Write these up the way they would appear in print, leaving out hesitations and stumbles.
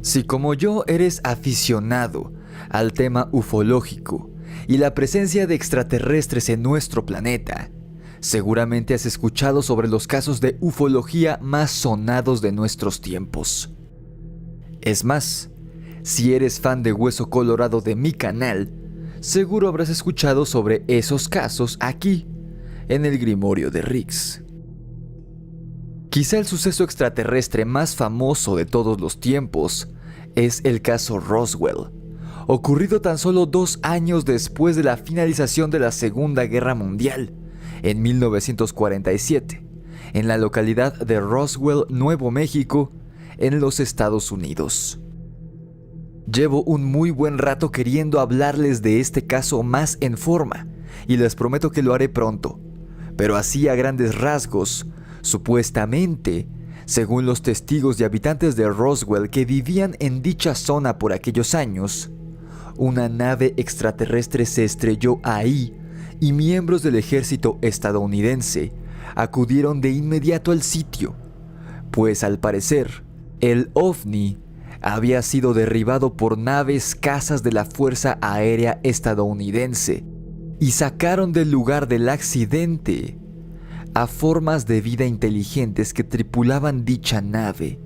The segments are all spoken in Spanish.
Si como yo eres aficionado al tema ufológico y la presencia de extraterrestres en nuestro planeta, seguramente has escuchado sobre los casos de ufología más sonados de nuestros tiempos. Es más, si eres fan de Hueso Colorado de mi canal, seguro habrás escuchado sobre esos casos aquí, en el Grimorio de Riggs. Quizá el suceso extraterrestre más famoso de todos los tiempos es el caso Roswell, ocurrido tan solo 2 años después de la finalización de la Segunda Guerra Mundial, en 1947, en la localidad de Roswell, Nuevo México, en los Estados Unidos. Llevo un muy buen rato queriendo hablarles de este caso más en forma, y les prometo que lo haré pronto, pero así a grandes rasgos, supuestamente, según los testigos y habitantes de Roswell que vivían en dicha zona por aquellos años, una nave extraterrestre se estrelló ahí y miembros del ejército estadounidense acudieron de inmediato al sitio, pues al parecer, el ovni había sido derribado por naves cazas de la Fuerza Aérea estadounidense y sacaron del lugar del accidente a formas de vida inteligentes que tripulaban dicha nave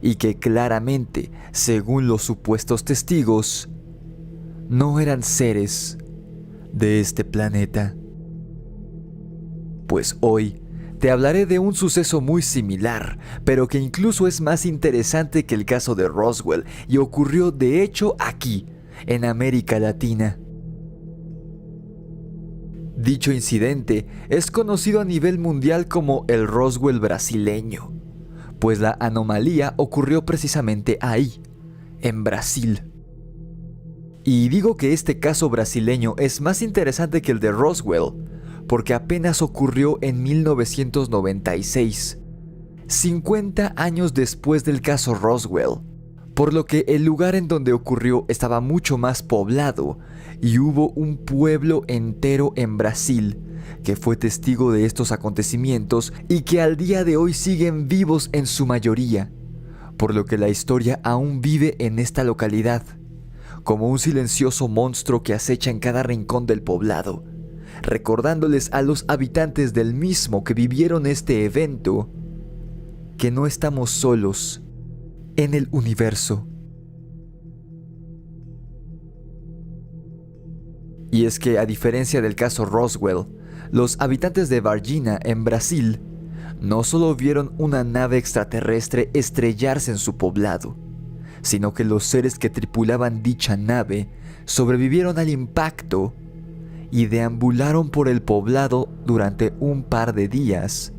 y que claramente, según los supuestos testigos, no eran seres de este planeta. Pues hoy te hablaré de un suceso muy similar, pero que incluso es más interesante que el caso de Roswell y ocurrió de hecho aquí, en América Latina. Dicho incidente es conocido a nivel mundial como el Roswell brasileño, pues la anomalía ocurrió precisamente ahí, en Brasil. Y digo que este caso brasileño es más interesante que el de Roswell, porque apenas ocurrió en 1996, 50 años después del caso Roswell, por lo que el lugar en donde ocurrió estaba mucho más poblado y hubo un pueblo entero en Brasil que fue testigo de estos acontecimientos y que al día de hoy siguen vivos en su mayoría, por lo que la historia aún vive en esta localidad, como un silencioso monstruo que acecha en cada rincón del poblado, recordándoles a los habitantes del mismo que vivieron este evento que no estamos solos en el universo. Y es que, a diferencia del caso Roswell, los habitantes de Varginha, en Brasil, no solo vieron una nave extraterrestre estrellarse en su poblado, sino que los seres que tripulaban dicha nave sobrevivieron al impacto y deambularon por el poblado durante un par de días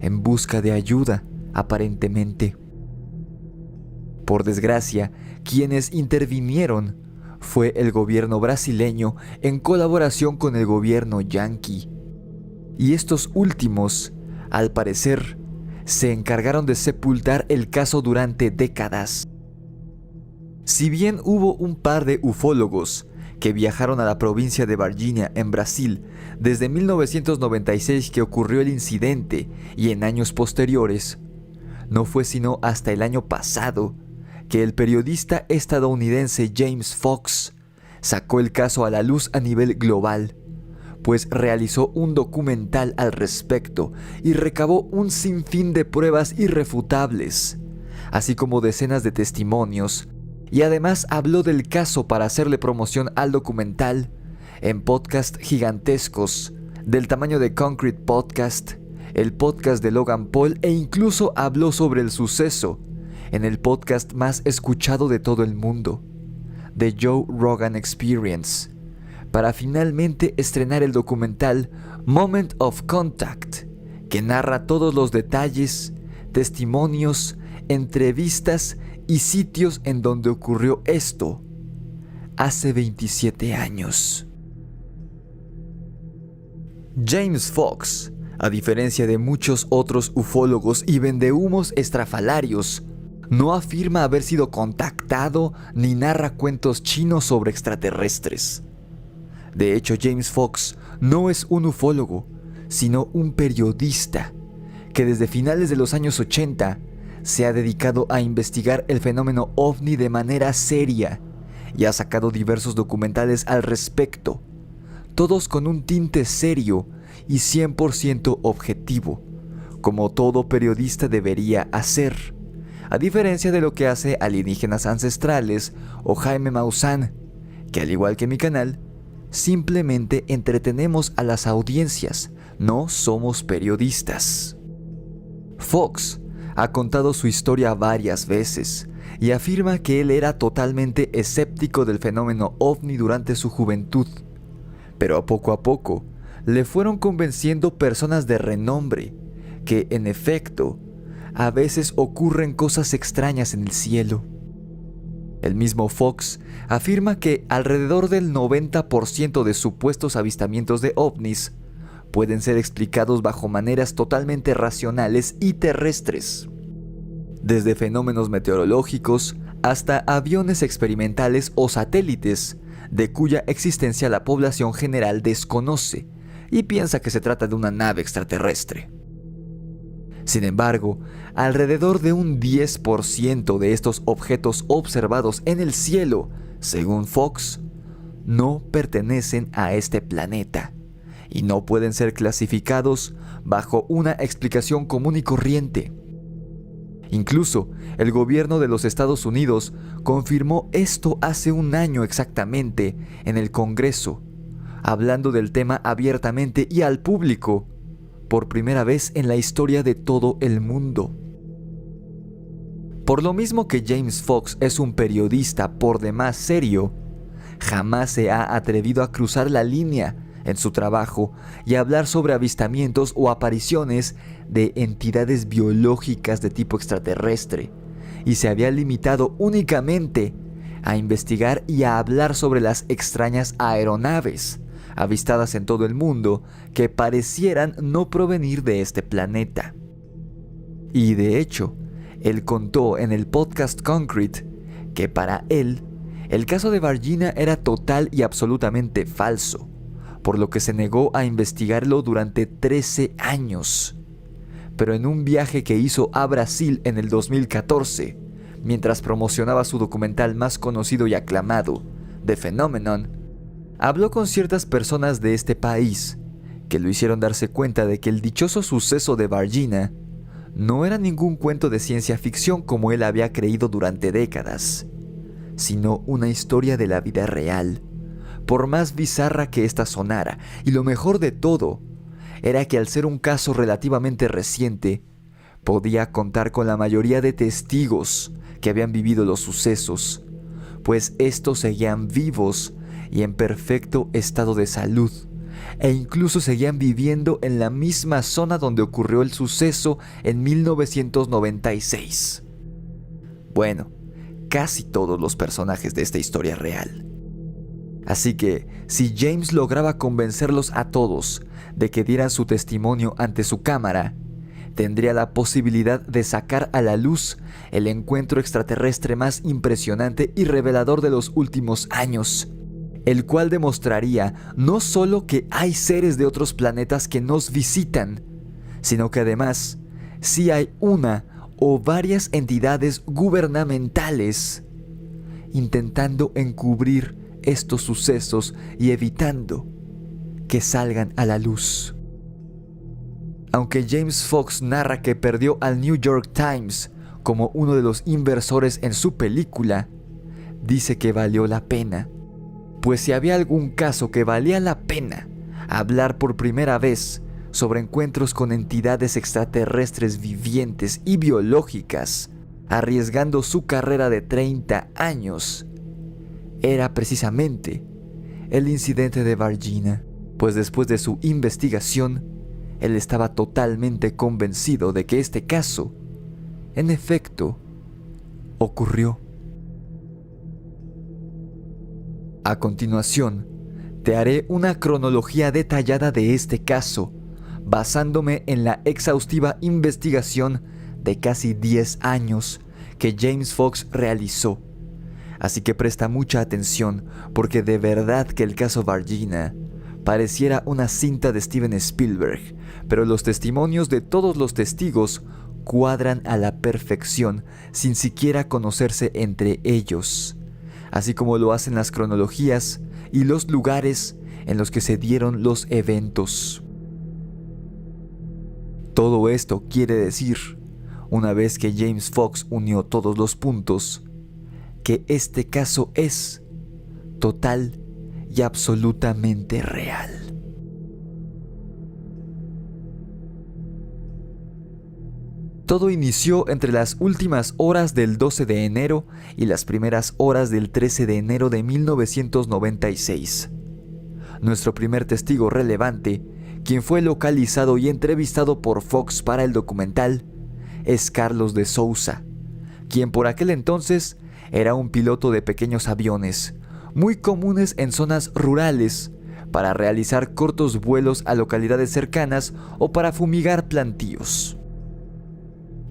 en busca de ayuda, aparentemente. Por desgracia, quienes intervinieron fue el gobierno brasileño en colaboración con el gobierno yanqui. Y estos últimos, al parecer, se encargaron de sepultar el caso durante décadas. Si bien hubo un par de ufólogos que viajaron a la provincia de Varginha, en Brasil, desde 1996 que ocurrió el incidente y en años posteriores, no fue sino hasta el año pasado que el periodista estadounidense James Fox sacó el caso a la luz a nivel global, pues realizó un documental al respecto y recabó un sinfín de pruebas irrefutables, así como decenas de testimonios, y además habló del caso para hacerle promoción al documental en podcasts gigantescos del tamaño de Concrete Podcast, el podcast de Logan Paul, e incluso habló sobre el suceso en el podcast más escuchado de todo el mundo, The Joe Rogan Experience, para finalmente estrenar el documental Moment of Contact, que narra todos los detalles, testimonios, entrevistas y sitios en donde ocurrió esto hace 27 años. James Fox, a diferencia de muchos otros ufólogos y vendehumos estrafalarios, no afirma haber sido contactado ni narra cuentos chinos sobre extraterrestres. De hecho, James Fox no es un ufólogo, sino un periodista que desde finales de los años 80 se ha dedicado a investigar el fenómeno ovni de manera seria y ha sacado diversos documentales al respecto, todos con un tinte serio y 100% objetivo, como todo periodista debería hacer, a diferencia de lo que hace Alienígenas Ancestrales o Jaime Maussan, que al igual que mi canal, simplemente entretenemos a las audiencias, no somos periodistas. Fox ha contado su historia varias veces y afirma que él era totalmente escéptico del fenómeno ovni durante su juventud, pero a poco le fueron convenciendo personas de renombre que, en efecto, a veces ocurren cosas extrañas en el cielo. El mismo Fox afirma que alrededor del 90% de supuestos avistamientos de ovnis pueden ser explicados bajo maneras totalmente racionales y terrestres. Desde fenómenos meteorológicos hasta aviones experimentales o satélites, de cuya existencia la población general desconoce y piensa que se trata de una nave extraterrestre. Sin embargo, alrededor de un 10% de estos objetos observados en el cielo, según Fox, no pertenecen a este planeta y no pueden ser clasificados bajo una explicación común y corriente. Incluso, el gobierno de los Estados Unidos confirmó esto hace un año exactamente en el Congreso, hablando del tema abiertamente y al público, por primera vez en la historia de todo el mundo. Por lo mismo que James Fox es un periodista por demás serio, jamás se ha atrevido a cruzar la línea en su trabajo y hablar sobre avistamientos o apariciones de entidades biológicas de tipo extraterrestre, y se había limitado únicamente a investigar y a hablar sobre las extrañas aeronaves avistadas en todo el mundo que parecieran no provenir de este planeta. Y de hecho, él contó en el podcast Concrete que para él, el caso de Varginha era total y absolutamente falso, por lo que se negó a investigarlo durante 13 años. Pero en un viaje que hizo a Brasil en el 2014, mientras promocionaba su documental más conocido y aclamado, The Phenomenon, habló con ciertas personas de este país que lo hicieron darse cuenta de que el dichoso suceso de Varginha no era ningún cuento de ciencia ficción como él había creído durante décadas, sino una historia de la vida real, por más bizarra que ésta sonara. Y lo mejor de todo era que al ser un caso relativamente reciente, podía contar con la mayoría de testigos que habían vivido los sucesos, pues estos seguían vivos y en perfecto estado de salud, e incluso seguían viviendo en la misma zona donde ocurrió el suceso en 1996. Bueno, casi todos los personajes de esta historia real. Así que, si James lograba convencerlos a todos de que dieran su testimonio ante su cámara, tendría la posibilidad de sacar a la luz el encuentro extraterrestre más impresionante y revelador de los últimos años, el cual demostraría no solo que hay seres de otros planetas que nos visitan, sino que además sí hay una o varias entidades gubernamentales intentando encubrir estos sucesos y evitando que salgan a la luz. Aunque James Fox narra que perdió al New York Times como uno de los inversores en su película, dice que valió la pena, pues si había algún caso que valía la pena hablar por primera vez sobre encuentros con entidades extraterrestres vivientes y biológicas, arriesgando su carrera de 30 años, era precisamente el incidente de Varginha, pues después de su investigación, él estaba totalmente convencido de que este caso, en efecto, ocurrió. A continuación, te haré una cronología detallada de este caso, basándome en la exhaustiva investigación de casi 10 años que James Fox realizó. Así que presta mucha atención, porque de verdad que el caso Varginha pareciera una cinta de Steven Spielberg, pero los testimonios de todos los testigos cuadran a la perfección sin siquiera conocerse entre ellos, así como lo hacen las cronologías y los lugares en los que se dieron los eventos. Todo esto quiere decir, una vez que James Fox unió todos los puntos, que este caso es total y absolutamente real. Todo inició entre las últimas horas del 12 de enero y las primeras horas del 13 de enero de 1996. Nuestro primer testigo relevante, quien fue localizado y entrevistado por Fox para el documental, es Carlos de Sousa, quien por aquel entonces era un piloto de pequeños aviones, muy comunes en zonas rurales, para realizar cortos vuelos a localidades cercanas o para fumigar plantíos.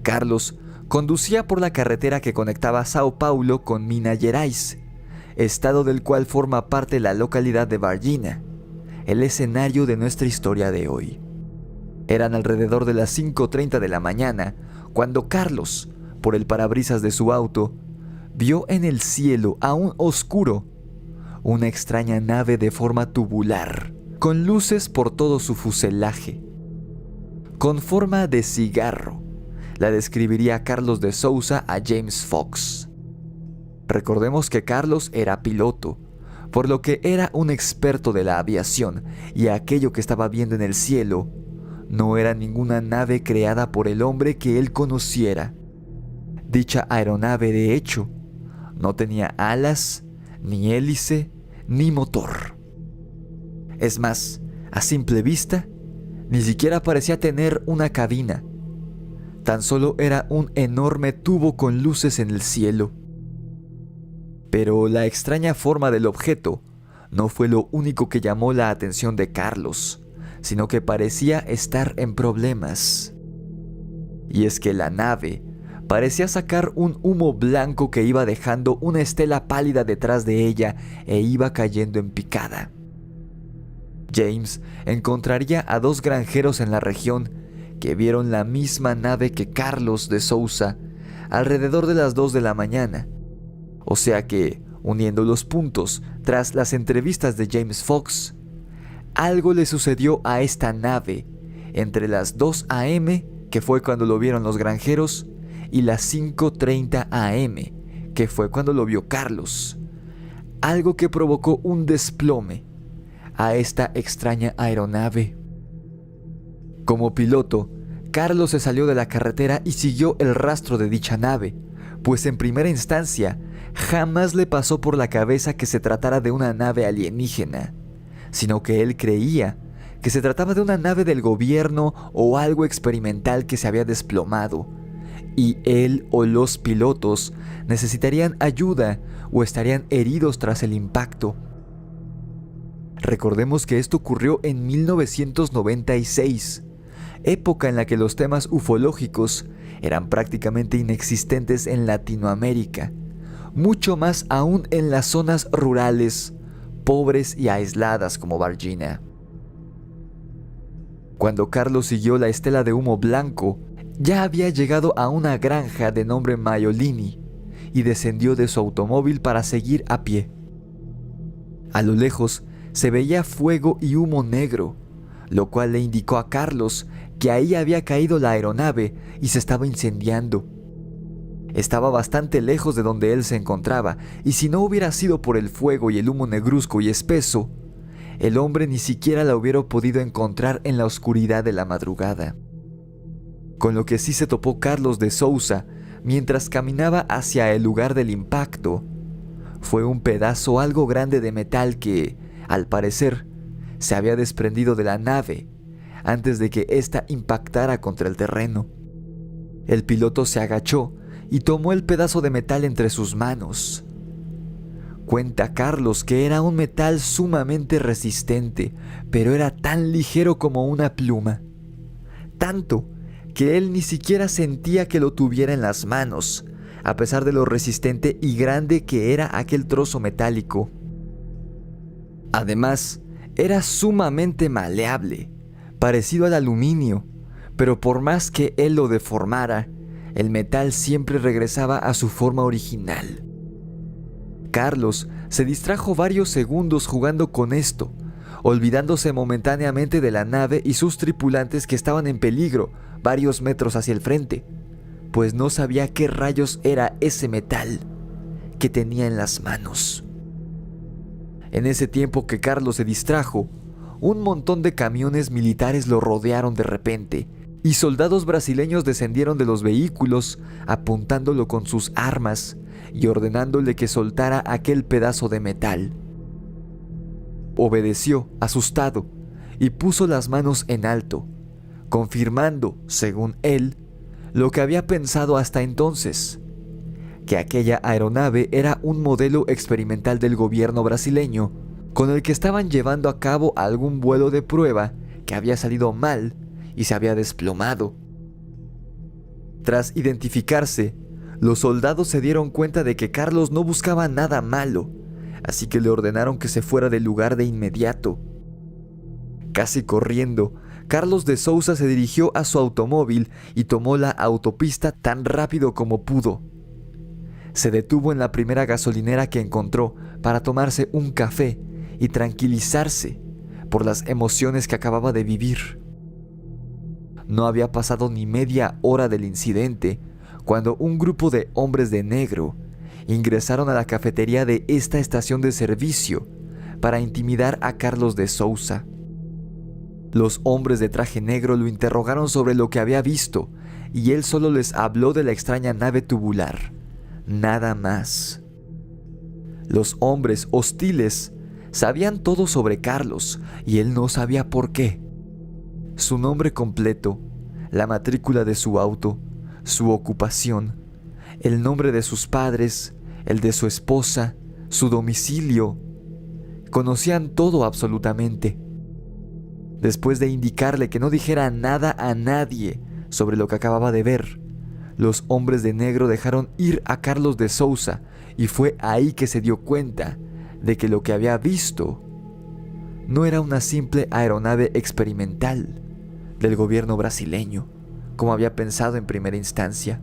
Carlos conducía por la carretera que conectaba Sao Paulo con Minas Gerais, estado del cual forma parte la localidad de Varginha, el escenario de nuestra historia de hoy. Eran alrededor de las 5:30 de la mañana cuando Carlos, por el parabrisas de su auto, vio en el cielo aún oscuro una extraña nave de forma tubular, con luces por todo su fuselaje. Con forma de cigarro, la describiría Carlos de Sousa a James Fox. Recordemos que Carlos era piloto, por lo que era un experto de la aviación, y aquello que estaba viendo en el cielo no era ninguna nave creada por el hombre que él conociera. Dicha aeronave, de hecho, no tenía alas, ni hélice, ni motor. Es más, a simple vista, ni siquiera parecía tener una cabina. Tan solo era un enorme tubo con luces en el cielo. Pero la extraña forma del objeto no fue lo único que llamó la atención de Carlos, sino que parecía estar en problemas. Y es que la nave parecía sacar un humo blanco que iba dejando una estela pálida detrás de ella e iba cayendo en picada. James encontraría a dos granjeros en la región que vieron la misma nave que Carlos de Sousa alrededor de las 2 de la mañana. O sea que, uniendo los puntos tras las entrevistas de James Fox, algo le sucedió a esta nave entre las 2 a.m., que fue cuando lo vieron los granjeros, y las 5:30 a.m., que fue cuando lo vio Carlos. Algo que provocó un desplome a esta extraña aeronave. Como piloto, Carlos se salió de la carretera y siguió el rastro de dicha nave, pues en primera instancia jamás le pasó por la cabeza que se tratara de una nave alienígena, sino que él creía que se trataba de una nave del gobierno o algo experimental que se había desplomado, y él o los pilotos necesitarían ayuda o estarían heridos tras el impacto. Recordemos que esto ocurrió en 1996, época en la que los temas ufológicos eran prácticamente inexistentes en Latinoamérica, mucho más aún en las zonas rurales, pobres y aisladas como Varginha. Cuando Carlos siguió la estela de humo blanco, ya había llegado a una granja de nombre Maiolini y descendió de su automóvil para seguir a pie. A lo lejos se veía fuego y humo negro, lo cual le indicó a Carlos que ahí había caído la aeronave y se estaba incendiando. Estaba bastante lejos de donde él se encontraba, y si no hubiera sido por el fuego y el humo negruzco y espeso, el hombre ni siquiera la hubiera podido encontrar en la oscuridad de la madrugada. Con lo que sí se topó Carlos de Sousa mientras caminaba hacia el lugar del impacto fue un pedazo algo grande de metal que, al parecer, se había desprendido de la nave antes de que ésta impactara contra el terreno. El piloto se agachó y tomó el pedazo de metal entre sus manos. Cuenta Carlos que era un metal sumamente resistente, pero era tan ligero como una pluma. Tanto que él ni siquiera sentía que lo tuviera en las manos, a pesar de lo resistente y grande que era aquel trozo metálico. Además, Era sumamente maleable, parecido al aluminio, pero por más que él lo deformara, el metal siempre regresaba a su forma original. Carlos se distrajo varios segundos jugando con esto, olvidándose momentáneamente de la nave y sus tripulantes que estaban en peligro varios metros hacia el frente, pues no sabía qué rayos era ese metal que tenía en las manos. En ese tiempo que Carlos se distrajo, un montón de camiones militares lo rodearon de repente y soldados brasileños descendieron de los vehículos apuntándolo con sus armas y ordenándole que soltara aquel pedazo de metal. Obedeció, asustado, y puso las manos en alto, confirmando, según él, lo que había pensado hasta entonces, que aquella aeronave era un modelo experimental del gobierno brasileño con el que estaban llevando a cabo algún vuelo de prueba que había salido mal y se había desplomado. Tras identificarse, los soldados se dieron cuenta de que Carlos no buscaba nada malo, así que le ordenaron que se fuera del lugar de inmediato. Casi corriendo, Carlos de Sousa se dirigió a su automóvil y tomó la autopista tan rápido como pudo. Se detuvo en la primera gasolinera que encontró para tomarse un café y tranquilizarse por las emociones que acababa de vivir. No había pasado ni media hora del incidente cuando un grupo de hombres de negro ingresaron a la cafetería de esta estación de servicio para intimidar a Carlos de Sousa. Los hombres de traje negro lo interrogaron sobre lo que había visto y él solo les habló de la extraña nave tubular. Nada más. Los hombres hostiles sabían todo sobre Carlos y él no sabía por qué. Su nombre completo, la matrícula de su auto, su ocupación, el nombre de sus padres, el de su esposa, su domicilio. Conocían todo absolutamente. Después de indicarle que no dijera nada a nadie sobre lo que acababa de ver, los hombres de negro dejaron ir a Carlos de Sousa y fue ahí que se dio cuenta de que lo que había visto no era una simple aeronave experimental del gobierno brasileño, como había pensado en primera instancia.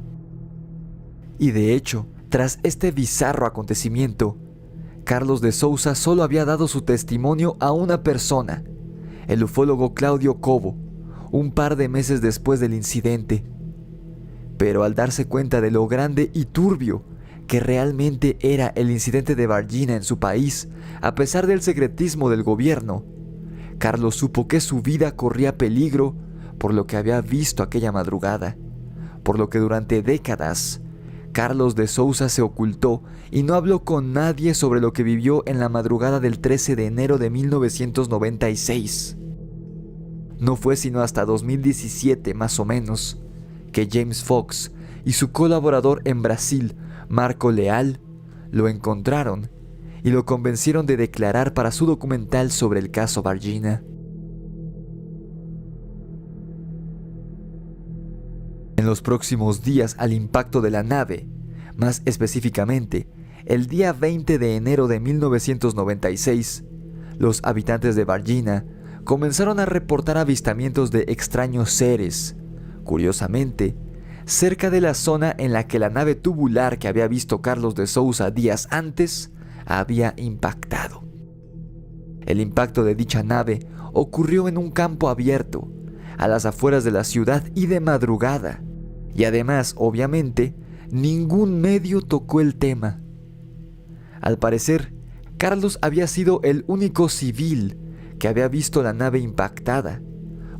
Y de hecho, tras este bizarro acontecimiento, Carlos de Sousa solo había dado su testimonio a una persona, el ufólogo Claudio Cobo, un par de meses después del incidente. Pero al darse cuenta de lo grande y turbio que realmente era el incidente de Varginha en su país, a pesar del secretismo del gobierno, Carlos supo que su vida corría peligro por lo que había visto aquella madrugada, por lo que durante décadas Carlos de Sousa se ocultó y no habló con nadie sobre lo que vivió en la madrugada del 13 de enero de 1996. No fue sino hasta 2017, más o menos, que James Fox y su colaborador en Brasil, Marco Leal, lo encontraron y lo convencieron de declarar para su documental sobre el caso Varginha. En los próximos días al impacto de la nave, más específicamente, el día 20 de enero de 1996, los habitantes de Varginha comenzaron a reportar avistamientos de extraños seres, curiosamente, cerca de la zona en la que la nave tubular que había visto Carlos de Sousa días antes había impactado. El impacto de dicha nave ocurrió en un campo abierto, a las afueras de la ciudad y de madrugada, y además, obviamente, ningún medio tocó el tema. Al parecer, Carlos había sido el único civil que había visto la nave impactada,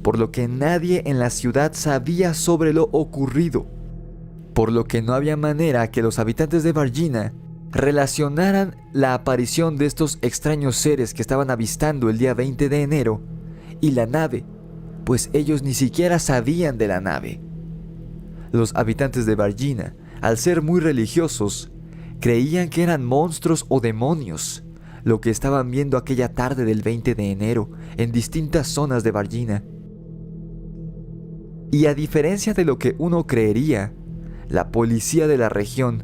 por lo que nadie en la ciudad sabía sobre lo ocurrido, por lo que no había manera que los habitantes de Varginha relacionaran la aparición de estos extraños seres que estaban avistando el día 20 de enero y la nave, pues ellos ni siquiera sabían de la nave. Los habitantes de Varginha, al ser muy religiosos, creían que eran monstruos o demonios lo que estaban viendo aquella tarde del 20 de enero en distintas zonas de Varginha. Y a diferencia de lo que uno creería, la policía de la región,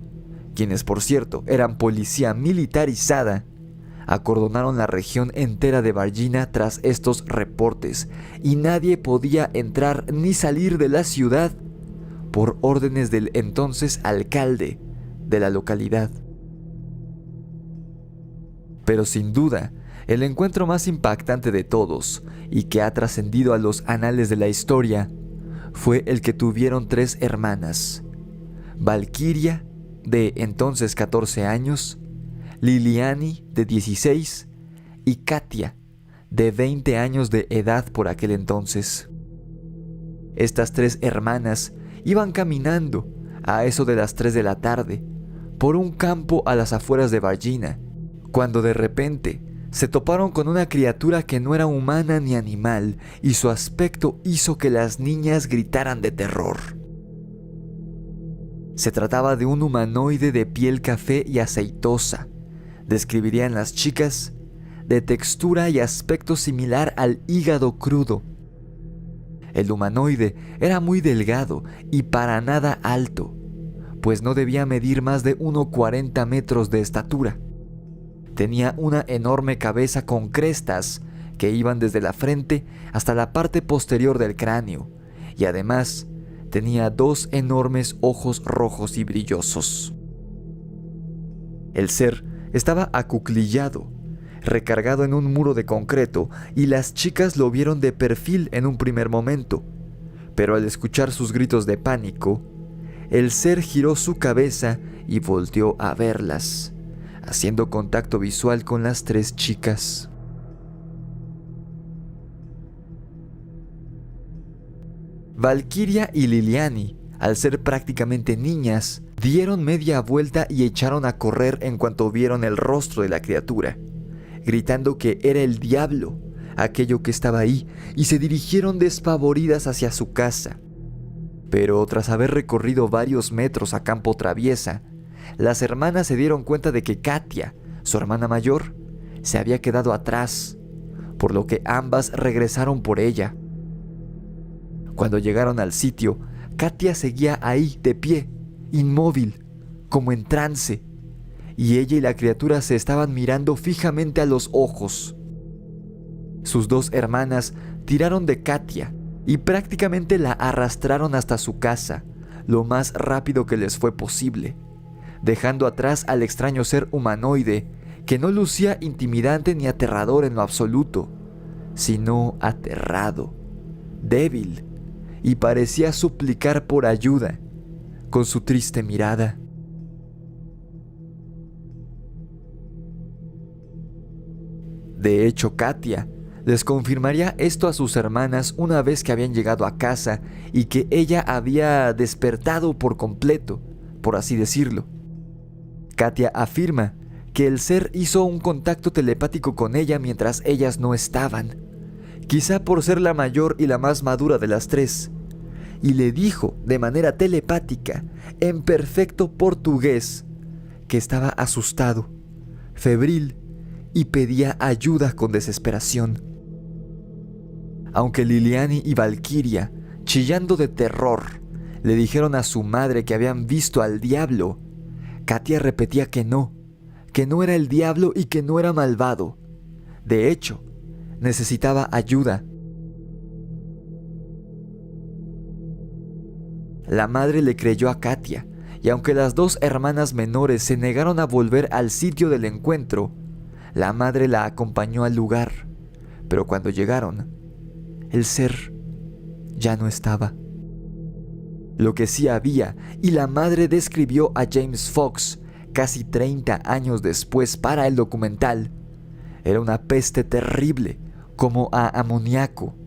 quienes por cierto eran policía militarizada, Acordonaron la región entera de Varginha tras estos reportes y nadie podía entrar ni salir de la ciudad por órdenes del entonces alcalde de la localidad. Pero sin duda, el encuentro más impactante de todos y que ha trascendido a los anales de la historia fue el que tuvieron 3 hermanas: Valkyria, de entonces 14 años, Liliani, de 16, y Katia, de 20 años de edad por aquel entonces. Estas 3 hermanas iban caminando a eso de las 3 de la tarde por un campo a las afueras de Varginha, cuando de repente se toparon con una criatura que no era humana ni animal, y su aspecto hizo que las niñas gritaran de terror. Se trataba de un humanoide de piel café y aceitosa, describirían las chicas, de textura y aspecto similar al hígado crudo. El humanoide era muy delgado y para nada alto, pues no debía medir más de 1,40 metros de estatura. Tenía una enorme cabeza con crestas que iban desde la frente hasta la parte posterior del cráneo, y además tenía 2 enormes ojos rojos y brillosos. El ser estaba acuclillado, recargado en un muro de concreto, y las chicas lo vieron de perfil en un primer momento, pero al escuchar sus gritos de pánico, el ser giró su cabeza y volteó a verlas, haciendo contacto visual con las 3 chicas. Valkyria y Liliani, al ser prácticamente niñas, dieron media vuelta y echaron a correr en cuanto vieron el rostro de la criatura, gritando que era el diablo, aquello que estaba ahí, y se dirigieron despavoridas hacia su casa. Pero tras haber recorrido varios metros a campo traviesa, las hermanas se dieron cuenta de que Katia, su hermana mayor, se había quedado atrás, por lo que ambas regresaron por ella. Cuando llegaron al sitio, Katia seguía ahí de pie, inmóvil, como en trance, y ella y la criatura se estaban mirando fijamente a los ojos. Sus 2 hermanas tiraron de Katia y prácticamente la arrastraron hasta su casa, lo más rápido que les fue posible, dejando atrás al extraño ser humanoide que no lucía intimidante ni aterrador en lo absoluto, sino aterrado, débil, y parecía suplicar por ayuda con su triste mirada. De hecho, Katia les confirmaría esto a sus hermanas una vez que habían llegado a casa y que ella había despertado por completo, por así decirlo. Katia afirma que el ser hizo un contacto telepático con ella mientras ellas no estaban, quizá por ser la mayor y la más madura de las 3, y le dijo de manera telepática, en perfecto portugués, que estaba asustado, febril y pedía ayuda con desesperación. Aunque Liliani y Valkyria, chillando de terror, le dijeron a su madre que habían visto al diablo, Katia repetía que no era el diablo y que no era malvado. De hecho, necesitaba ayuda. La madre le creyó a Katia, y aunque las 2 hermanas menores se negaron a volver al sitio del encuentro, la madre la acompañó al lugar, pero cuando llegaron, el ser ya no estaba. Lo que sí había, y la madre describió a James Fox casi 30 años después para el documental, era una peste terrible, como a amoníaco.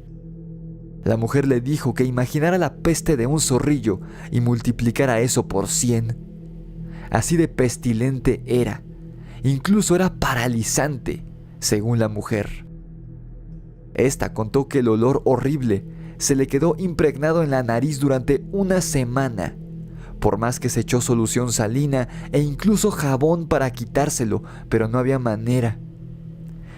La mujer le dijo que imaginara la peste de un zorrillo y multiplicara eso por 100. Así de pestilente era. Incluso era paralizante, según la mujer. Esta contó que el olor horrible se le quedó impregnado en la nariz durante una semana, por más que se echó solución salina e incluso jabón para quitárselo, pero no había manera.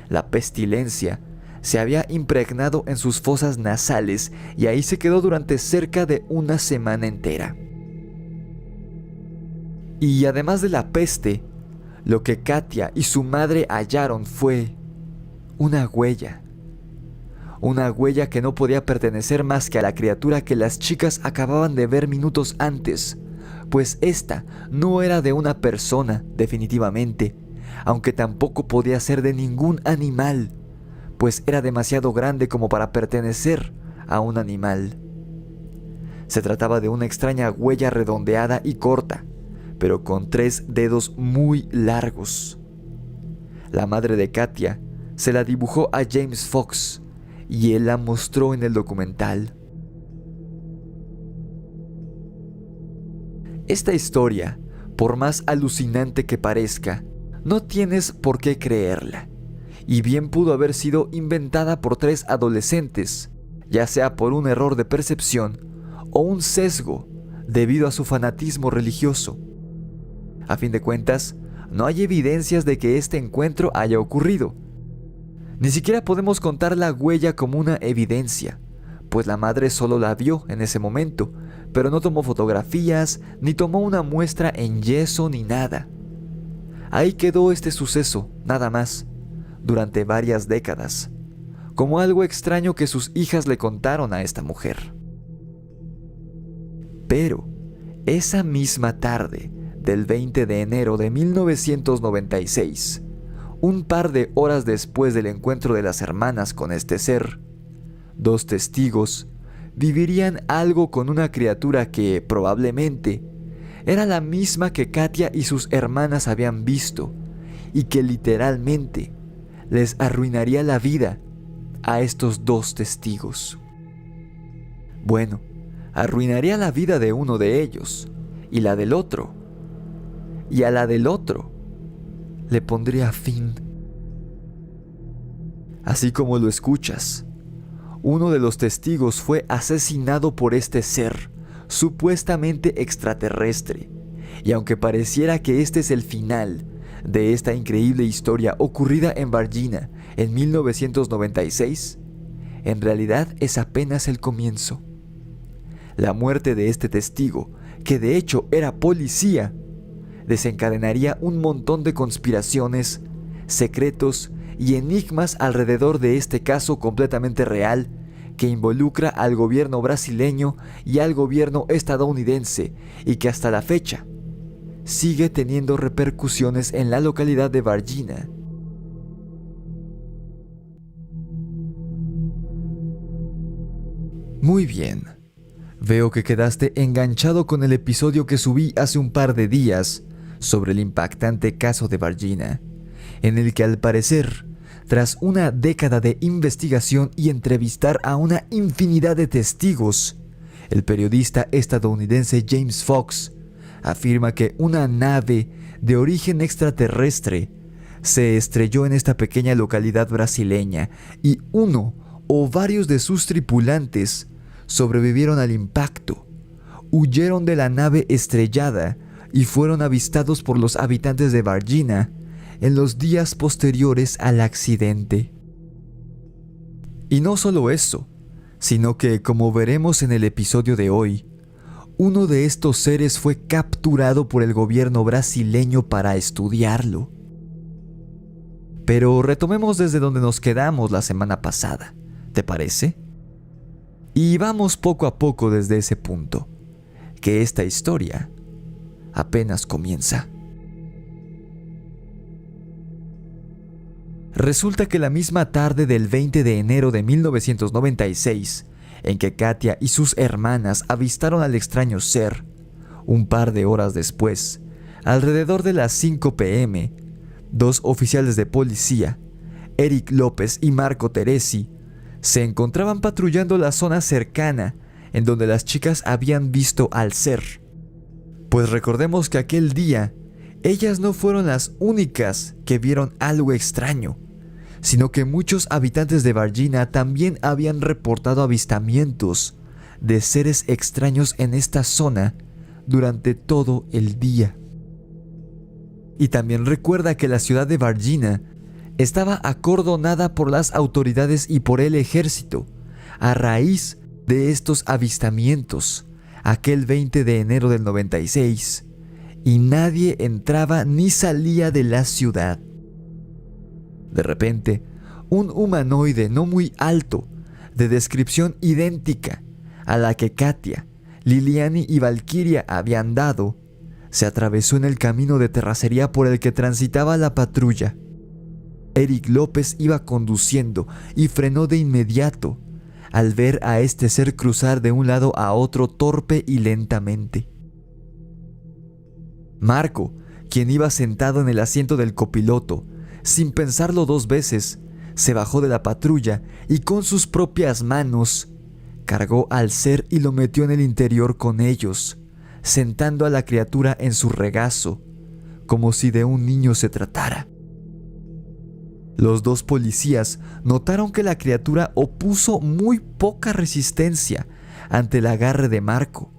La pestilencia se había impregnado en sus fosas nasales y ahí se quedó durante cerca de una semana entera. Y además de la peste, lo que Katia y su madre hallaron fue una huella. Una huella que no podía pertenecer más que a la criatura que las chicas acababan de ver minutos antes, pues esta no era de una persona, definitivamente, aunque tampoco podía ser de ningún animal, pues era demasiado grande como para pertenecer a un animal. Se trataba de una extraña huella redondeada y corta, pero con 3 dedos muy largos. La madre de Katia se la dibujó a James Fox y él la mostró en el documental. Esta historia, por más alucinante que parezca, no tienes por qué creerla, y bien pudo haber sido inventada por 3 adolescentes, ya sea por un error de percepción o un sesgo debido a su fanatismo religioso. A fin de cuentas, no hay evidencias de que este encuentro haya ocurrido. Ni siquiera podemos contar la huella como una evidencia, pues la madre solo la vio en ese momento, pero no tomó fotografías, ni tomó una muestra en yeso ni nada. Ahí quedó este suceso, nada más, durante varias décadas, como algo extraño que sus hijas le contaron a esta mujer. Pero, esa misma tarde del 20 de enero de 1996, un par de horas después del encuentro de las hermanas con este ser, 2 testigos vivirían algo con una criatura que, probablemente, era la misma que Katia y sus hermanas habían visto, y que literalmente les arruinaría la vida a estos 2 testigos. Bueno, arruinaría la vida de uno de ellos, y la del otro, y a la del otro le pondría fin. Así como lo escuchas, uno de los testigos fue asesinado por este ser, supuestamente extraterrestre, y aunque pareciera que este es el final de esta increíble historia ocurrida en Varginha en 1996, en realidad es apenas el comienzo. La muerte de este testigo, que de hecho era policía, desencadenaría un montón de conspiraciones, secretos y enigmas alrededor de este caso completamente real que involucra al gobierno brasileño y al gobierno estadounidense y que hasta la fecha sigue teniendo repercusiones en la localidad de Varginha. Muy bien, veo que quedaste enganchado con el episodio que subí hace un par de días sobre el impactante caso de Varginha, en el que al parecer, tras una década de investigación y entrevistar a una infinidad de testigos, el periodista estadounidense James Fox afirma que una nave de origen extraterrestre se estrelló en esta pequeña localidad brasileña y uno o varios de sus tripulantes sobrevivieron al impacto, huyeron de la nave estrellada y fueron avistados por los habitantes de Varginha en los días posteriores al accidente. Y no solo eso, sino que, como veremos en el episodio de hoy, uno de estos seres fue capturado por el gobierno brasileño para estudiarlo. Pero retomemos desde donde nos quedamos la semana pasada, ¿te parece? Y vamos poco a poco desde ese punto, que esta historia apenas comienza. Resulta que la misma tarde del 20 de enero de 1996, en que Katia y sus hermanas avistaron al extraño ser, un par de horas después, alrededor de las 5 p.m., 2 oficiales de policía, Eric López y Marco Teresi, se encontraban patrullando la zona cercana en donde las chicas habían visto al ser. Pues recordemos que aquel día, ellas no fueron las únicas que vieron algo extraño, sino que muchos habitantes de Varginha también habían reportado avistamientos de seres extraños en esta zona durante todo el día. Y también recuerda que la ciudad de Varginha estaba acordonada por las autoridades y por el ejército a raíz de estos avistamientos aquel 20 de enero del 96, y nadie entraba ni salía de la ciudad. De repente, un humanoide no muy alto, de descripción idéntica a la que Katia, Liliani y Valkyria habían dado, se atravesó en el camino de terracería por el que transitaba la patrulla. Eric López iba conduciendo y frenó de inmediato al ver a este ser cruzar de un lado a otro torpe y lentamente. Marco, quien iba sentado en el asiento del copiloto, sin pensarlo dos veces, se bajó de la patrulla y con sus propias manos cargó al ser y lo metió en el interior con ellos, sentando a la criatura en su regazo, como si de un niño se tratara. Los dos policías notaron que la criatura opuso muy poca resistencia ante el agarre de Marco,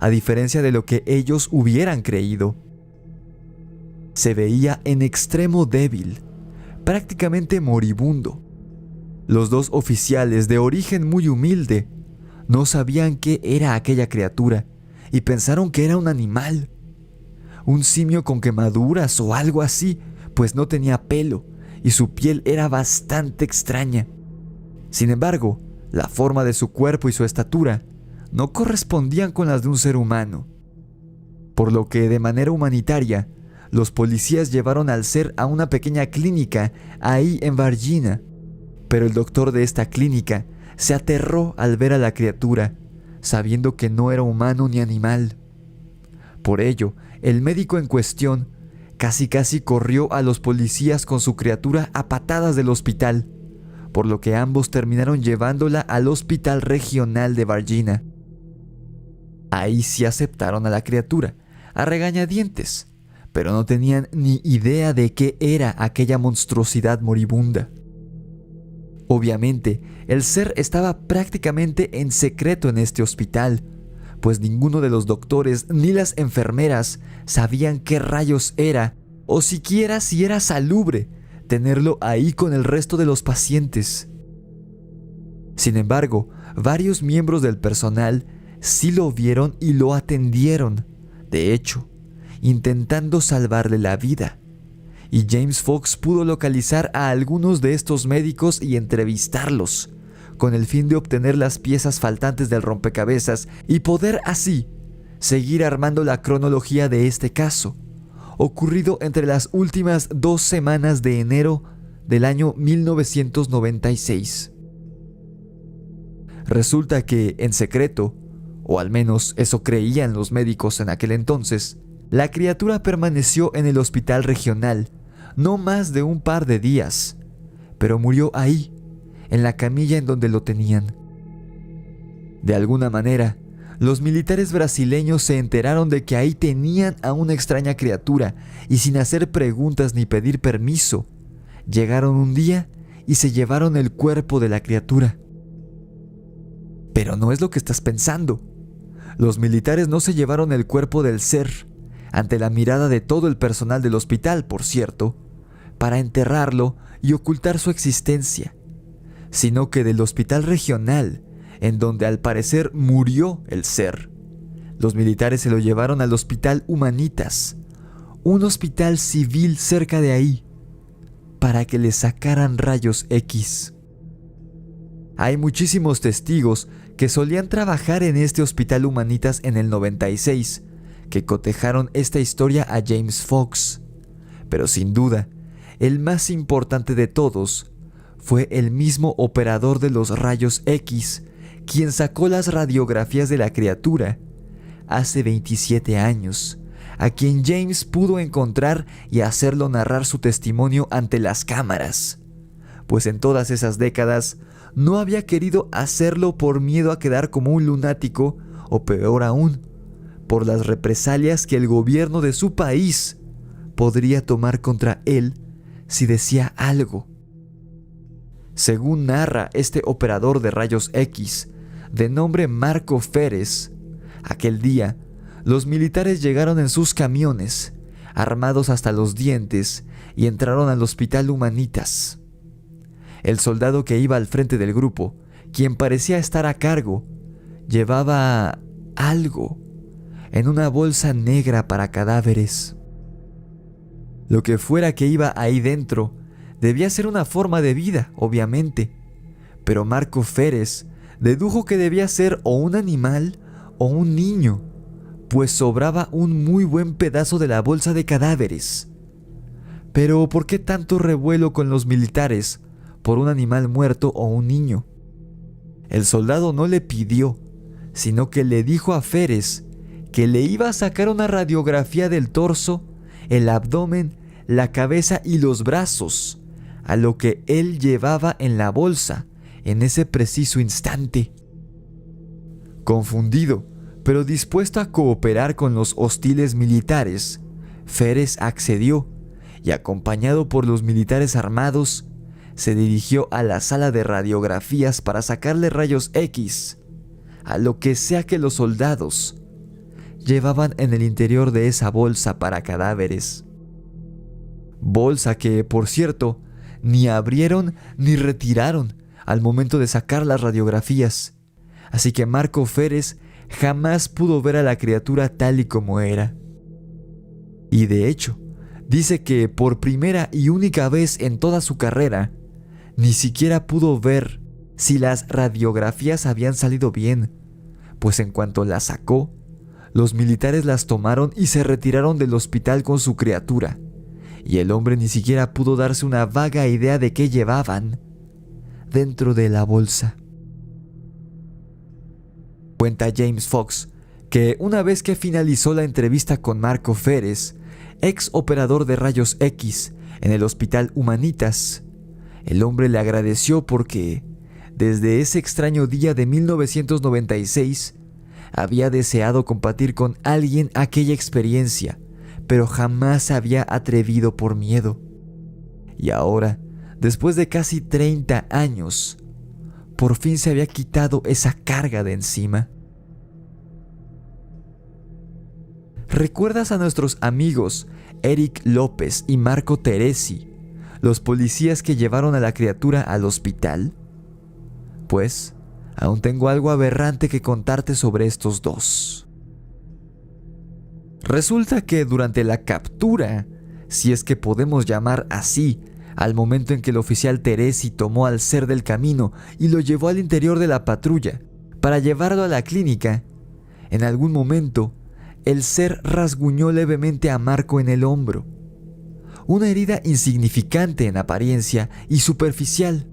a diferencia de lo que ellos hubieran creído. Se veía en extremo débil, prácticamente moribundo. Los dos oficiales, de origen muy humilde, no sabían qué era aquella criatura y pensaron que era un animal, un simio con quemaduras o algo así, pues no tenía pelo y su piel era bastante extraña. Sin embargo, la forma de su cuerpo y su estatura no correspondían con las de un ser humano, por lo que de manera humanitaria los policías llevaron al ser a una pequeña clínica ahí en Varginha, pero el doctor de esta clínica se aterró al ver a la criatura, sabiendo que no era humano ni animal. Por ello, el médico en cuestión casi corrió a los policías con su criatura a patadas del hospital, por lo que ambos terminaron llevándola al Hospital Regional de Varginha. Ahí sí aceptaron a la criatura, a regañadientes, pero no tenían ni idea de qué era aquella monstruosidad moribunda. Obviamente, el ser estaba prácticamente en secreto en este hospital, pues ninguno de los doctores ni las enfermeras sabían qué rayos era, o siquiera si era salubre tenerlo ahí con el resto de los pacientes. Sin embargo, varios miembros del personal sí lo vieron y lo atendieron, de hecho, intentando salvarle la vida. Y James Fox pudo localizar a algunos de estos médicos y entrevistarlos, con el fin de obtener las piezas faltantes del rompecabezas y poder así seguir armando la cronología de este caso, ocurrido entre las últimas 2 semanas de enero del año 1996. Resulta que, en secreto, o al menos eso creían los médicos en aquel entonces, la criatura permaneció en el hospital regional no más de un par de días, pero murió ahí, en la camilla en donde lo tenían. De alguna manera, los militares brasileños se enteraron de que ahí tenían a una extraña criatura y sin hacer preguntas ni pedir permiso, llegaron un día y se llevaron el cuerpo de la criatura. Pero no es lo que estás pensando. Los militares no se llevaron el cuerpo del ser, ante la mirada de todo el personal del hospital, por cierto, para enterrarlo y ocultar su existencia, sino que del hospital regional, en donde al parecer murió el ser, los militares se lo llevaron al Hospital Humanitas, un hospital civil cerca de ahí, para que le sacaran rayos X. Hay muchísimos testigos que solían trabajar en este Hospital Humanitas en el 96, que cotejaron esta historia a James Fox, pero sin duda, el más importante de todos fue el mismo operador de los rayos X, quien sacó las radiografías de la criatura hace 27 años, a quien James pudo encontrar y hacerlo narrar su testimonio ante las cámaras, pues en todas esas décadas no había querido hacerlo por miedo a quedar como un lunático, o peor aún, por las represalias que el gobierno de su país podría tomar contra él si decía algo. Según narra este operador de rayos X, de nombre Marco Férez, aquel día, los militares llegaron en sus camiones, armados hasta los dientes, y entraron al Hospital Humanitas. El soldado que iba al frente del grupo, quien parecía estar a cargo, llevaba algo, en una bolsa negra para cadáveres. Lo que fuera que iba ahí dentro debía ser una forma de vida, obviamente, pero Marco Feres dedujo que debía ser o un animal o un niño, pues sobraba un muy buen pedazo de la bolsa de cadáveres. Pero ¿por qué tanto revuelo con los militares por un animal muerto o un niño? El soldado no le pidió, sino que le dijo a Feres que le iba a sacar una radiografía del torso, el abdomen, la cabeza y los brazos, a lo que él llevaba en la bolsa en ese preciso instante. Confundido, pero dispuesto a cooperar con los hostiles militares, Feres accedió y, acompañado por los militares armados, se dirigió a la sala de radiografías para sacarle rayos X a lo que sea que los soldados llevaban en el interior de esa bolsa para cadáveres. Bolsa que, por cierto, ni abrieron ni retiraron al momento de sacar las radiografías, así que Marco Feres jamás pudo ver a la criatura tal y como era. Y de hecho, dice que por primera y única vez en toda su carrera, ni siquiera pudo ver si las radiografías habían salido bien, pues en cuanto las sacó, los militares las tomaron y se retiraron del hospital con su criatura, y el hombre ni siquiera pudo darse una vaga idea de qué llevaban dentro de la bolsa. Cuenta James Fox que una vez que finalizó la entrevista con Marco Feres, ex operador de rayos X en el Hospital Humanitas, el hombre le agradeció porque, desde ese extraño día de 1996, había deseado compartir con alguien aquella experiencia, pero jamás se había atrevido por miedo. Y ahora, después de casi 30 años, por fin se había quitado esa carga de encima. ¿Recuerdas a nuestros amigos Eric López y Marco Teresi, los policías que llevaron a la criatura al hospital? Pues, aún tengo algo aberrante que contarte sobre estos dos. Resulta que durante la captura, si es que podemos llamar así, al momento en que el oficial Teresi tomó al ser del camino y lo llevó al interior de la patrulla para llevarlo a la clínica, en algún momento el ser rasguñó levemente a Marco en el hombro. Una herida insignificante en apariencia y superficial,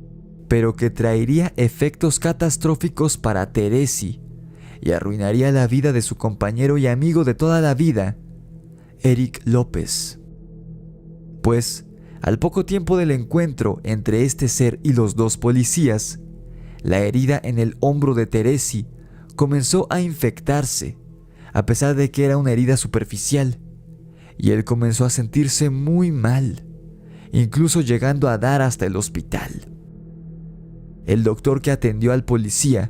pero que traería efectos catastróficos para Teresi y arruinaría la vida de su compañero y amigo de toda la vida, Eric López. Pues, al poco tiempo del encuentro entre este ser y los dos policías, la herida en el hombro de Teresi comenzó a infectarse, a pesar de que era una herida superficial, y él comenzó a sentirse muy mal, incluso llegando a dar hasta el hospital. El doctor que atendió al policía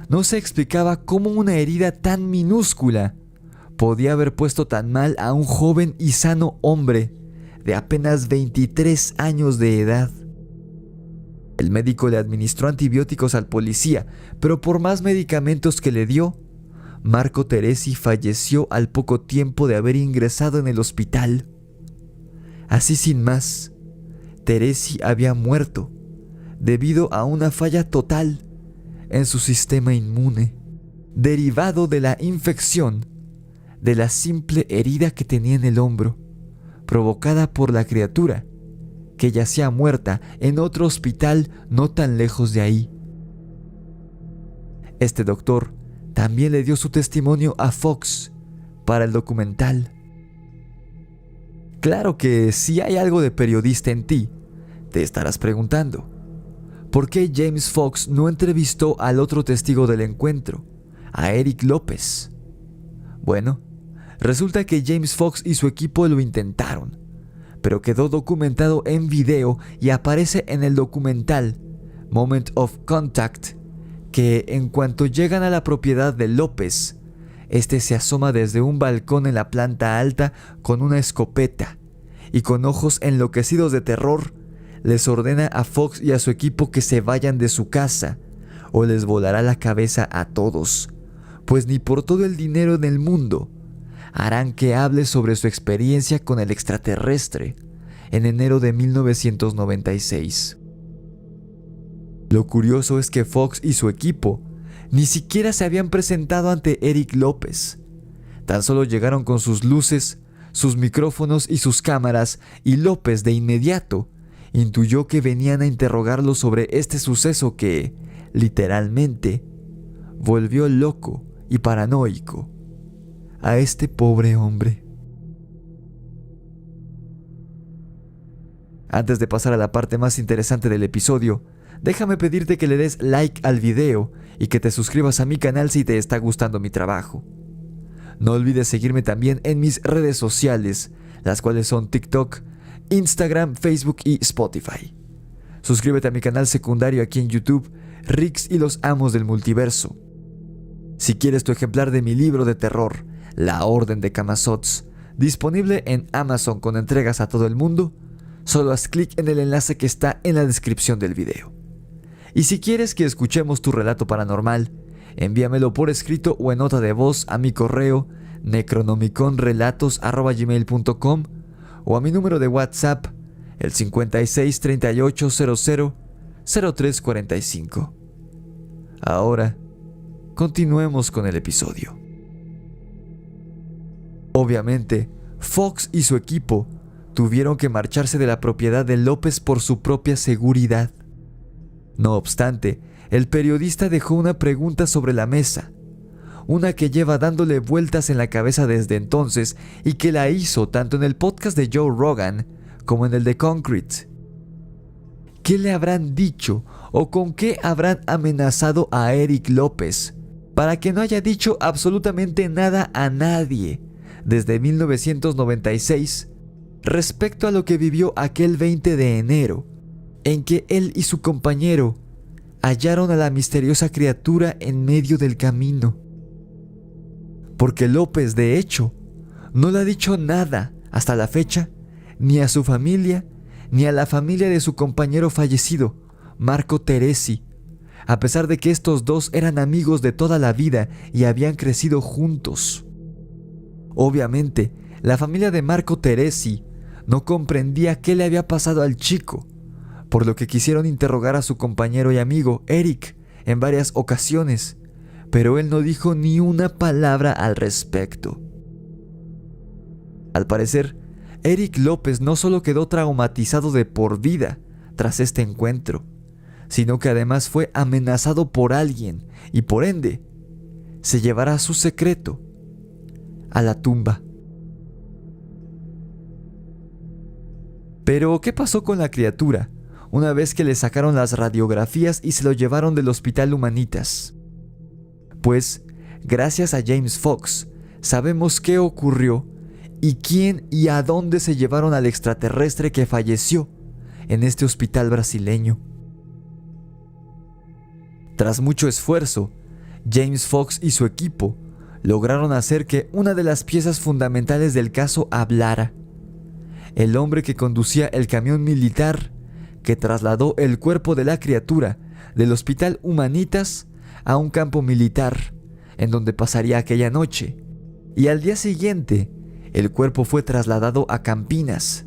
no se explicaba cómo una herida tan minúscula podía haber puesto tan mal a un joven y sano hombre de apenas 23 años de edad. El médico le administró antibióticos al policía, pero por más medicamentos que le dio, Marco Teresi falleció al poco tiempo de haber ingresado en el hospital. Así sin más, Teresi había muerto debido a una falla total en su sistema inmune, derivado de la infección de la simple herida que tenía en el hombro, provocada por la criatura que yacía muerta en otro hospital no tan lejos de ahí. Este doctor también le dio su testimonio a Fox para el documental. Claro que si hay algo de periodista en ti, te estarás preguntando, ¿por qué James Fox no entrevistó al otro testigo del encuentro, a Eric López? Bueno, resulta que James Fox y su equipo lo intentaron, pero quedó documentado en video y aparece en el documental Moment of Contact, que en cuanto llegan a la propiedad de López, este se asoma desde un balcón en la planta alta con una escopeta y con ojos enloquecidos de terror les ordena a Fox y a su equipo que se vayan de su casa o les volará la cabeza a todos, pues ni por todo el dinero en el mundo harán que hable sobre su experiencia con el extraterrestre en enero de 1996. Lo curioso es que Fox y su equipo ni siquiera se habían presentado ante Eric López. Tan solo llegaron con sus luces, sus micrófonos y sus cámaras, y López de inmediato intuyó que venían a interrogarlo sobre este suceso que, literalmente, volvió loco y paranoico a este pobre hombre. Antes de pasar a la parte más interesante del episodio, déjame pedirte que le des like al video y que te suscribas a mi canal si te está gustando mi trabajo. No olvides seguirme también en mis redes sociales, las cuales son TikTok, Instagram, Facebook y Spotify. Suscríbete a mi canal secundario aquí en YouTube, Rix y los Amos del Multiverso. Si quieres tu ejemplar de mi libro de terror, La Orden de Camazotz, disponible en Amazon con entregas a todo el mundo, solo haz clic en el enlace que está en la descripción del video. Y si quieres que escuchemos tu relato paranormal, envíamelo por escrito o en nota de voz a mi correo necronomiconrelatos@gmail.com o a mi número de WhatsApp, el 56 38 00 03 45. Ahora, continuemos con el episodio. Obviamente, Fox y su equipo tuvieron que marcharse de la propiedad de López por su propia seguridad. No obstante, el periodista dejó una pregunta sobre la mesa, una que lleva dándole vueltas en la cabeza desde entonces y que la hizo tanto en el podcast de Joe Rogan como en el de Concrete. ¿Qué le habrán dicho o con qué habrán amenazado a Eric López para que no haya dicho absolutamente nada a nadie desde 1996 respecto a lo que vivió aquel 20 de enero, en que él y su compañero hallaron a la misteriosa criatura en medio del camino? Porque López, de hecho, no le ha dicho nada hasta la fecha, ni a su familia, ni a la familia de su compañero fallecido, Marco Teresi, a pesar de que estos dos eran amigos de toda la vida y habían crecido juntos. Obviamente, la familia de Marco Teresi no comprendía qué le había pasado al chico, por lo que quisieron interrogar a su compañero y amigo Eric en varias ocasiones, pero él no dijo ni una palabra al respecto. Al parecer, Eric López no solo quedó traumatizado de por vida tras este encuentro, sino que además fue amenazado por alguien y por ende se llevará su secreto a la tumba. Pero, ¿qué pasó con la criatura una vez que le sacaron las radiografías y se lo llevaron del Hospital Humanitas? Pues, gracias a James Fox, sabemos qué ocurrió y quién y a dónde se llevaron al extraterrestre que falleció en este hospital brasileño. Tras mucho esfuerzo, James Fox y su equipo lograron hacer que una de las piezas fundamentales del caso hablara. El hombre que conducía el camión militar que trasladó el cuerpo de la criatura del Hospital Humanitas a un campo militar, en donde pasaría aquella noche, y al día siguiente el cuerpo fue trasladado a Campinas,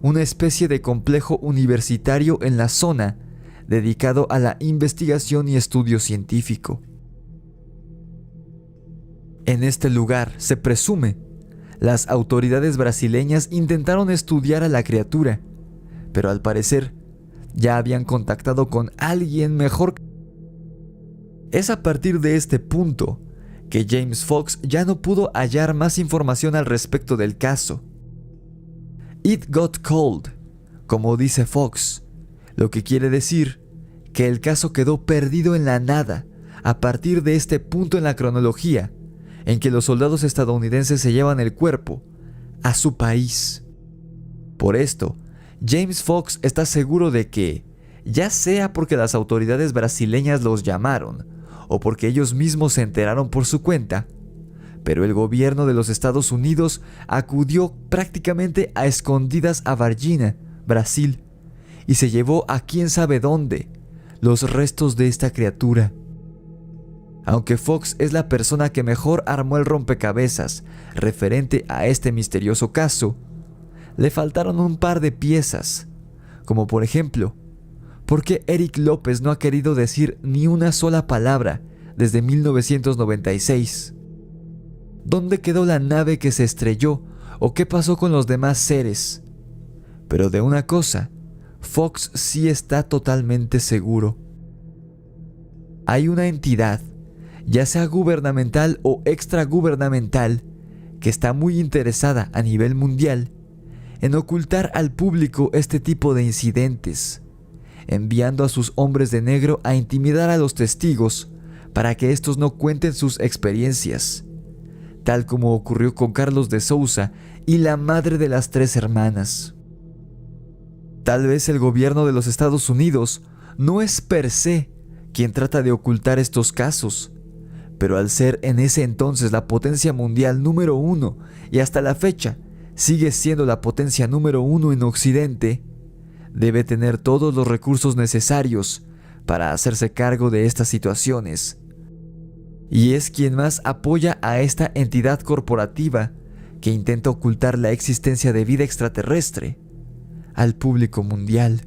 una especie de complejo universitario en la zona dedicado a la investigación y estudio científico. En este lugar, se presume, las autoridades brasileñas intentaron estudiar a la criatura, pero al parecer ya habían contactado con alguien mejor. Es a partir de este punto que James Fox ya no pudo hallar más información al respecto del caso. It got cold, como dice Fox, lo que quiere decir que el caso quedó perdido en la nada a partir de este punto en la cronología en que los soldados estadounidenses se llevan el cuerpo a su país. Por esto, James Fox está seguro de que, ya sea porque las autoridades brasileñas los llamaron o porque ellos mismos se enteraron por su cuenta, pero el gobierno de los Estados Unidos acudió prácticamente a escondidas a Varginha, Brasil, y se llevó a quién sabe dónde los restos de esta criatura. Aunque Fox es la persona que mejor armó el rompecabezas referente a este misterioso caso, le faltaron un par de piezas, como por ejemplo, ¿por qué Eric López no ha querido decir ni una sola palabra desde 1996? ¿Dónde quedó la nave que se estrelló o qué pasó con los demás seres? Pero de una cosa, Fox sí está totalmente seguro. Hay una entidad, ya sea gubernamental o extragubernamental, que está muy interesada a nivel mundial en ocultar al público este tipo de incidentes, enviando a sus hombres de negro a intimidar a los testigos para que estos no cuenten sus experiencias, tal como ocurrió con Carlos de Sousa y la madre de las 3 hermanas. Tal vez el gobierno de los Estados Unidos no es per se quien trata de ocultar estos casos, pero al ser en ese entonces la potencia mundial número 1 y hasta la fecha sigue siendo la potencia número 1 en Occidente, debe tener todos los recursos necesarios para hacerse cargo de estas situaciones. Y es quien más apoya a esta entidad corporativa que intenta ocultar la existencia de vida extraterrestre al público mundial.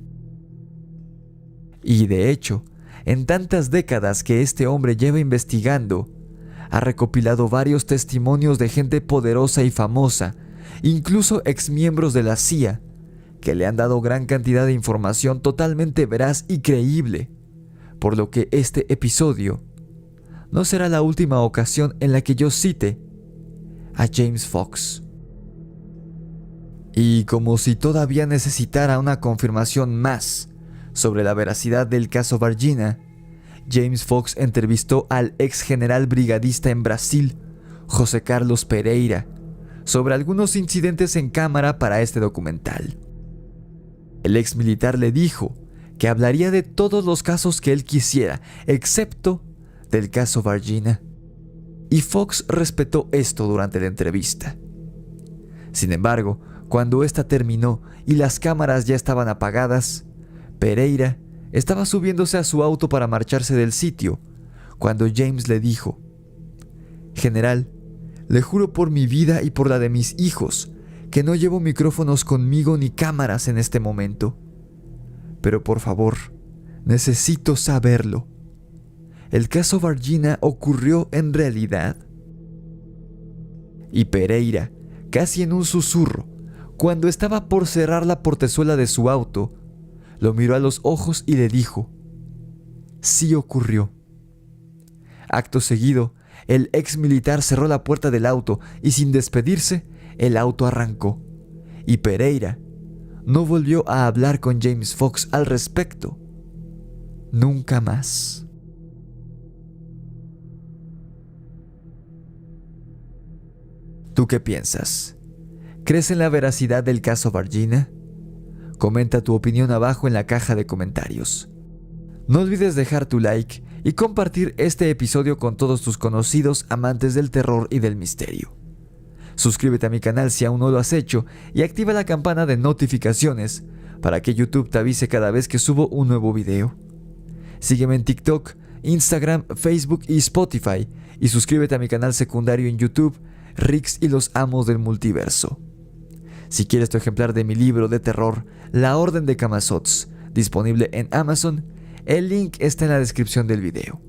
Y de hecho, en tantas décadas que este hombre lleva investigando, ha recopilado varios testimonios de gente poderosa y famosa, incluso exmiembros de la CIA, que le han dado gran cantidad de información totalmente veraz y creíble, por lo que este episodio no será la última ocasión en la que yo cite a James Fox. Y como si todavía necesitara una confirmación más sobre la veracidad del caso Varginha, James Fox entrevistó al ex general brigadista en Brasil, José Carlos Pereira, sobre algunos incidentes en cámara para este documental. El ex militar le dijo que hablaría de todos los casos que él quisiera, excepto del caso Varginha, y Fox respetó esto durante la entrevista. Sin embargo, cuando esta terminó y las cámaras ya estaban apagadas, Pereira estaba subiéndose a su auto para marcharse del sitio, cuando James le dijo: «General, le juro por mi vida y por la de mis hijos que no llevo micrófonos conmigo ni cámaras en este momento. Pero por favor, necesito saberlo. ¿El caso Varginha ocurrió en realidad?». Y Pereira, casi en un susurro, cuando estaba por cerrar la portezuela de su auto, lo miró a los ojos y le dijo: «Sí ocurrió». Acto seguido, el ex militar cerró la puerta del auto y sin despedirse, el auto arrancó, y Pereira no volvió a hablar con James Fox al respecto. Nunca más. ¿Tú qué piensas? ¿Crees en la veracidad del caso Varginha? Comenta tu opinión abajo en la caja de comentarios. No olvides dejar tu like y compartir este episodio con todos tus conocidos amantes del terror y del misterio. Suscríbete a mi canal si aún no lo has hecho y activa la campana de notificaciones para que YouTube te avise cada vez que subo un nuevo video. Sígueme en TikTok, Instagram, Facebook y Spotify y suscríbete a mi canal secundario en YouTube, Rix y los Amos del Multiverso. Si quieres tu ejemplar de mi libro de terror, La Orden de Camazotz, disponible en Amazon, el link está en la descripción del video.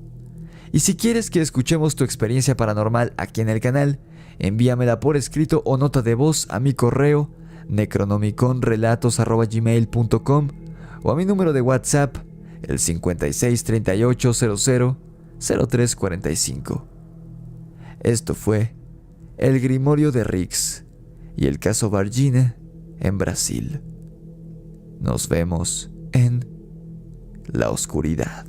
Y si quieres que escuchemos tu experiencia paranormal aquí en el canal, envíamela por escrito o nota de voz a mi correo necronomiconrelatos@gmail.com o a mi número de WhatsApp, el 56 38 00 03 45. Esto fue El Grimorio de Rix y el caso Varginha en Brasil. Nos vemos en la oscuridad.